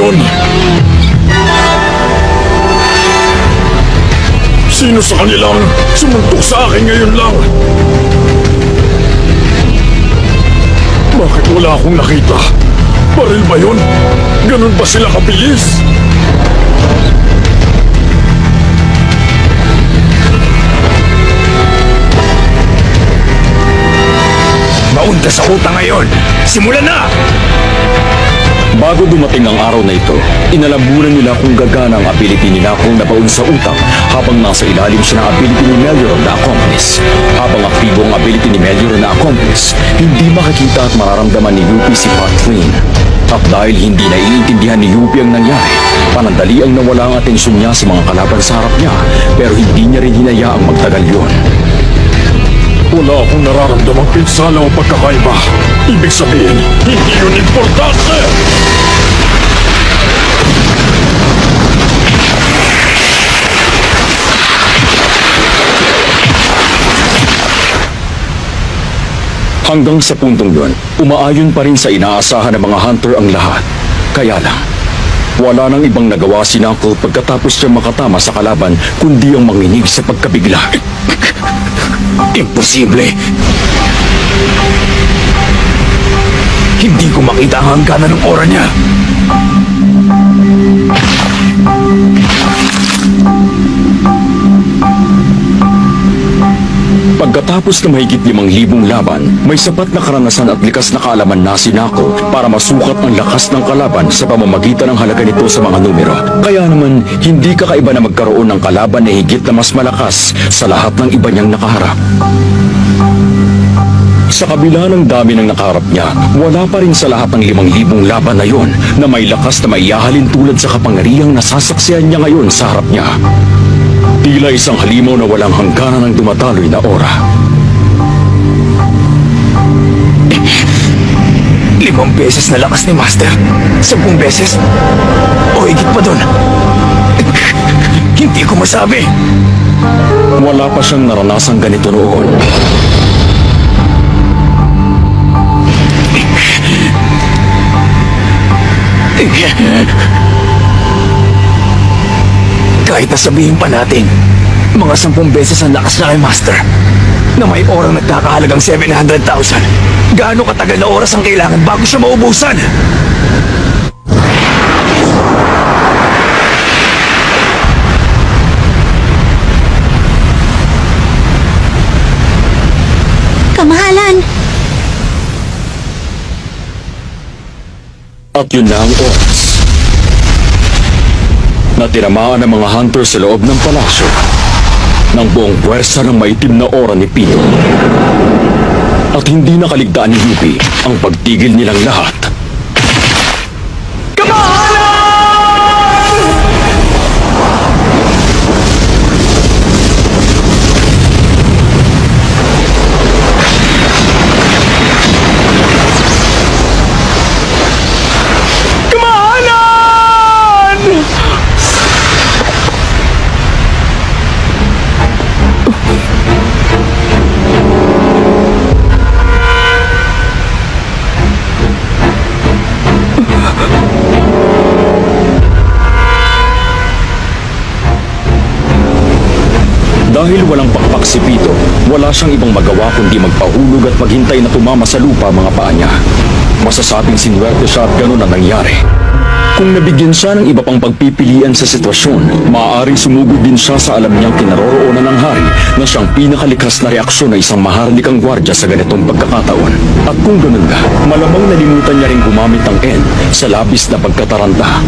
yun? Sino sa kanilang sumuntok sa akin ngayon lang? Bakit wala akong nakita? Baril ba yun? Ganun ba sila kabilis? Maun ka sa utang ngayon! Simulan na! Bago dumating ang araw na ito, inalabunan nila kung gagana ang ability ni Nako na baon sa utang habang nasa ilalim siya ng ability ni Melioron na accomplice. Habang aktibo ang ability ni Melioron na accomplice, hindi makikita at mararamdaman ni Yuppie si Patlin. At dahil hindi naiintindihan ni Yuppie ang nangyari, panandali ang nawala ang atensyon niya sa mga kalaban sa harap niya, pero hindi niya rin hinayaang magtagal yun. Wala akong nararamdamang pinsala o pagkakaiba. Ibig sabihin, hindi yun importante! Hanggang sa puntong yun, umaayon pa rin sa inaasahan ng mga hunter ang lahat. Kaya lang, wala nang ibang nagawa si Knuckle pagkatapos siya makatama sa kalaban kundi ang manginig sa pagkabigla. Imposible! Hindi ko makita ang hangganan ng aura niya. Pagkatapos ng mahigit 5,000 laban, may sapat na karanasan at likas na kaalaman na si Nako para masukat ang lakas ng kalaban sa pamamagitan ng halaga nito sa mga numero. Kaya naman, hindi kakaiba na magkaroon ng kalaban na higit na mas malakas sa lahat ng iba niyang nakaharap. Sa kabila ng dami ng nakaharap niya, wala pa rin sa lahat ng 5,000 laban na yon na may lakas na maiyahalin tulad sa kapangyarihang nasasaksihan niya ngayon sa harap niya. Tila isang halimaw na walang hangganan ng dumataloy na aura. 5 beses na lakas ni Master. 10 beses. O higit pa doon. Hindi ko masabi. Wala pa siyang naranasang ganito noon. Kahit nasabihin pa natin, mga 10 beses ang lakas na kay Master, na may orang nagkakahalagang 700,000. Gaano katagal na oras ang kailangan bago siya maubusan? Kamahalan! At yun na ang oras na tinamaan ng mga hunter sa loob ng palasyo ng buong puwersa ng maitim na aura ni Pito. At hindi nakaligtaan ni Yuppie ang pagtigil nilang lahat. Dahil walang pakpak si Pito, wala siyang ibang magawa kundi magpahulog at maghintay na tumama sa lupa mga paa niya. Masasabing sinuwerte siya at ganun ang nangyari. Kung nabigyan siya ng iba pang pagpipilian sa sitwasyon, maaaring sumugod din siya sa alam niyang kinaroroonan ng hari na siyang pinakalikas na reaksyon ng isang maharlikang gwardya sa ganitong pagkakataon. At kung ganun nga, malamang nalimutan niya rin gumamit ang N sa labis na pagkataranta.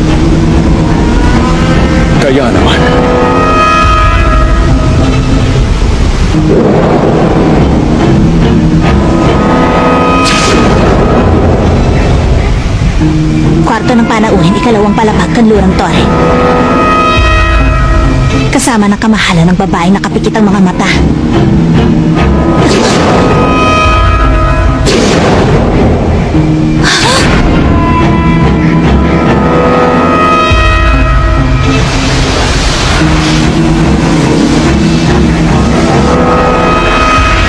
Kaya naman, Kwarto ng panauhin, ikalawang palapag, kanlurang tore. Kasama ng kamahalan ng babaeng nakapikit ang mga mata.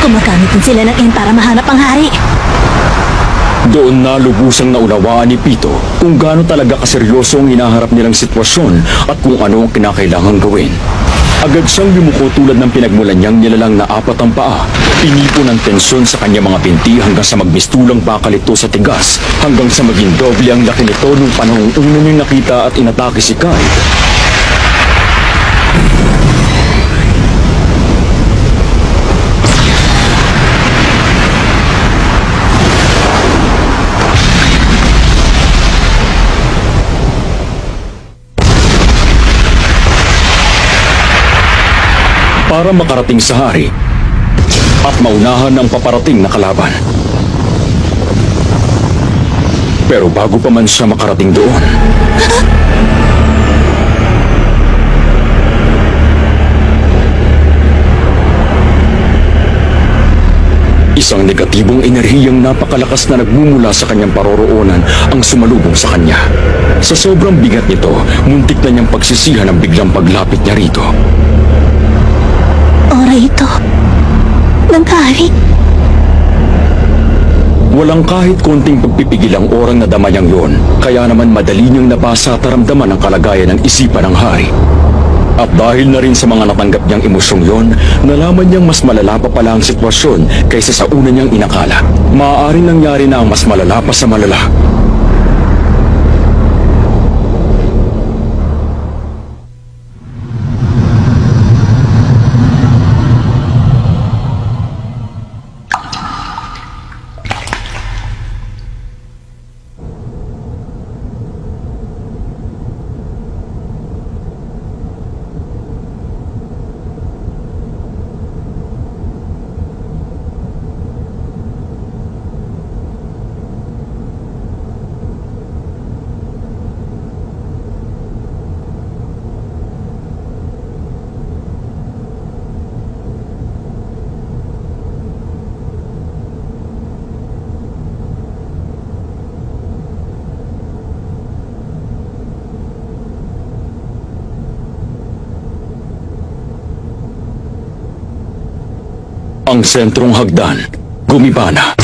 Gumagamit din sila ng N para mahanap ang hari. Doon na lubusang naunawaan ni Pito kung gaano talaga kaseryoso ang hinaharap nilang sitwasyon at kung ano ang kinakailangang gawin. Agad siyang yumuko tulad ng pinagmulan niyang nilalang na apat ang paa. Inipon ang tensyon sa kanyang mga binti hanggang sa magmistulang bakal ito sa tigas, hanggang sa maging doble ang laki nito nung panahong una niyang nakita at inatake si Kite. Para makarating sa hari at maunahan ang paparating na kalaban. Pero bago pa man siya makarating doon, isang negatibong enerhiyang napakalakas na nagmumula sa kanyang paroroonan ang sumalubong sa kanya. Sa sobrang bigat nito, muntik na niyang pagsisihan ang biglang paglapit niya rito. Ora ito. Ng hari. Walang kahit konting pagpipigil ang orang nadama niyang yon, kaya naman madali niyang nabasa at naramdaman ang kalagayan ng isipan ng hari. At dahil na rin sa mga natanggap niyang emosyong yon, nalaman niyang mas malala pa pala ang sitwasyon kaysa sa una niyang inakala. Maaaring nangyari na ang mas malala pa sa malala. Ang sentrong hagdan, gumibana.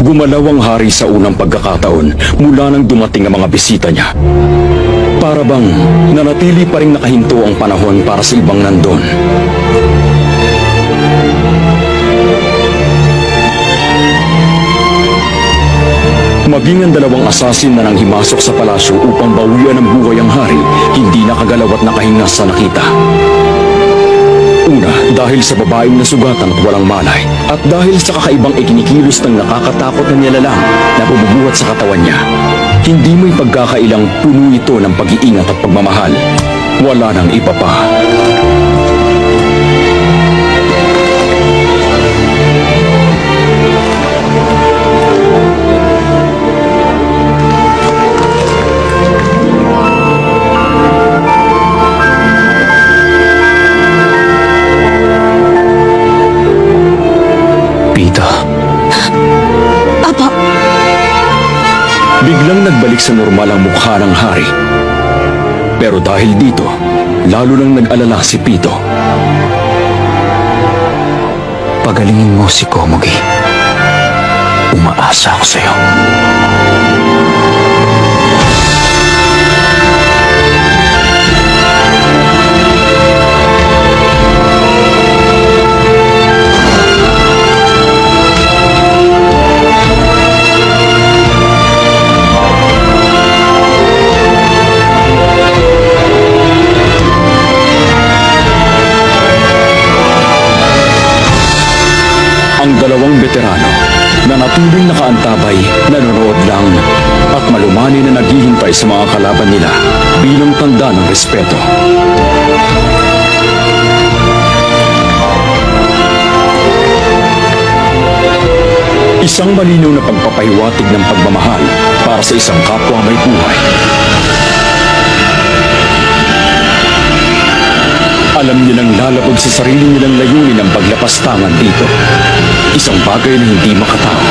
Gumalaw ang hari sa unang pagkakataon mula nang dumating ang mga bisita niya. Para bang nanatili pa rin nakahinto ang panahon para sa ibang nandun. Maging ang dalawang asasin na nang himasok sa palasyo upang bawian ng buhay ang hari, hindi nakagalaw at nakahinga sa nakita. Una, dahil sa babaeng nasugatan at walang malay. At dahil sa kakaibang ikinikilos ng nakakatakot na nilalang na bumubuhat sa katawan niya. Hindi mo'y pagkakailang puno ito ng pag-iingat at pagmamahal. Wala nang iba pa. Biglang nagbalik sa normal ang mukha ng hari. Pero dahil dito, lalo nang nag-alala si Pito. Pagalingin mo si Komugi. Umaasa ako sa'yo. humpay sa mga kalaban nila bilang tanda ng respeto. Isang malinaw na pagpapahiwatig ng pagmamahal para sa isang kapwa may buhay. Alam nilang lalabag sa sarili nilang layunin ang paglapastangan dito. Isang bagay na hindi makatao.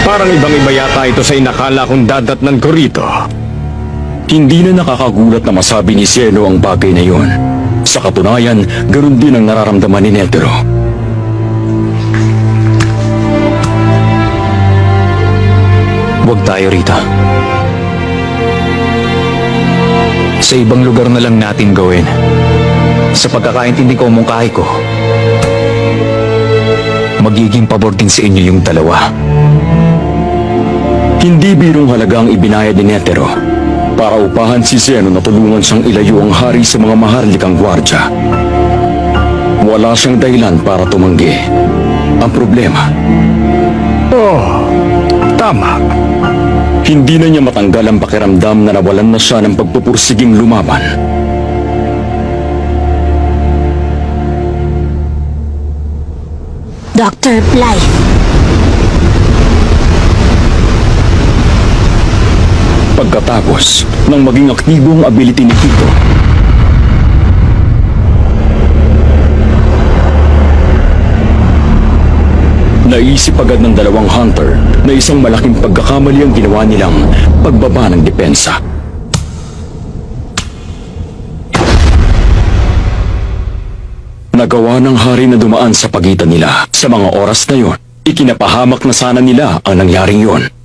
Parang ibang-iba yata ito sa inakala kong dadatnan ko rito. Hindi na nakakagulat na masabi ni Zeno ang bagay na yon. Sa katunayan, ganoon din ang nararamdaman ni Netero. Huwag tayo rito. Sa ibang lugar na lang natin gawin. Sa pagkakaintindi ko mungkahi ko, magiging pabor din sa inyo yung dalawa. Hindi birong halaga ang ibinayad ni Netero para upahan si Zeno na tulungan siyang ilayo ang hari sa mga maharlikang gwardya. Wala siyang dahilan para tumanggi. Ang problema, Tama. hindi na niya matanggal ang pakiramdam na nawalan na siya ng pagpupursiging lumaban. Dr. Blythe. Pagkatapos ng maging aktibo ang ability ni Tito, naisip agad ng dalawang hunter na isang malaking pagkakamali ang ginawa nilang pagbaba ng depensa. Nagawa ng hari na dumaan sa pagitan nila. Sa mga oras na yon, ikinapahamak na sana nila ang nangyaring yon.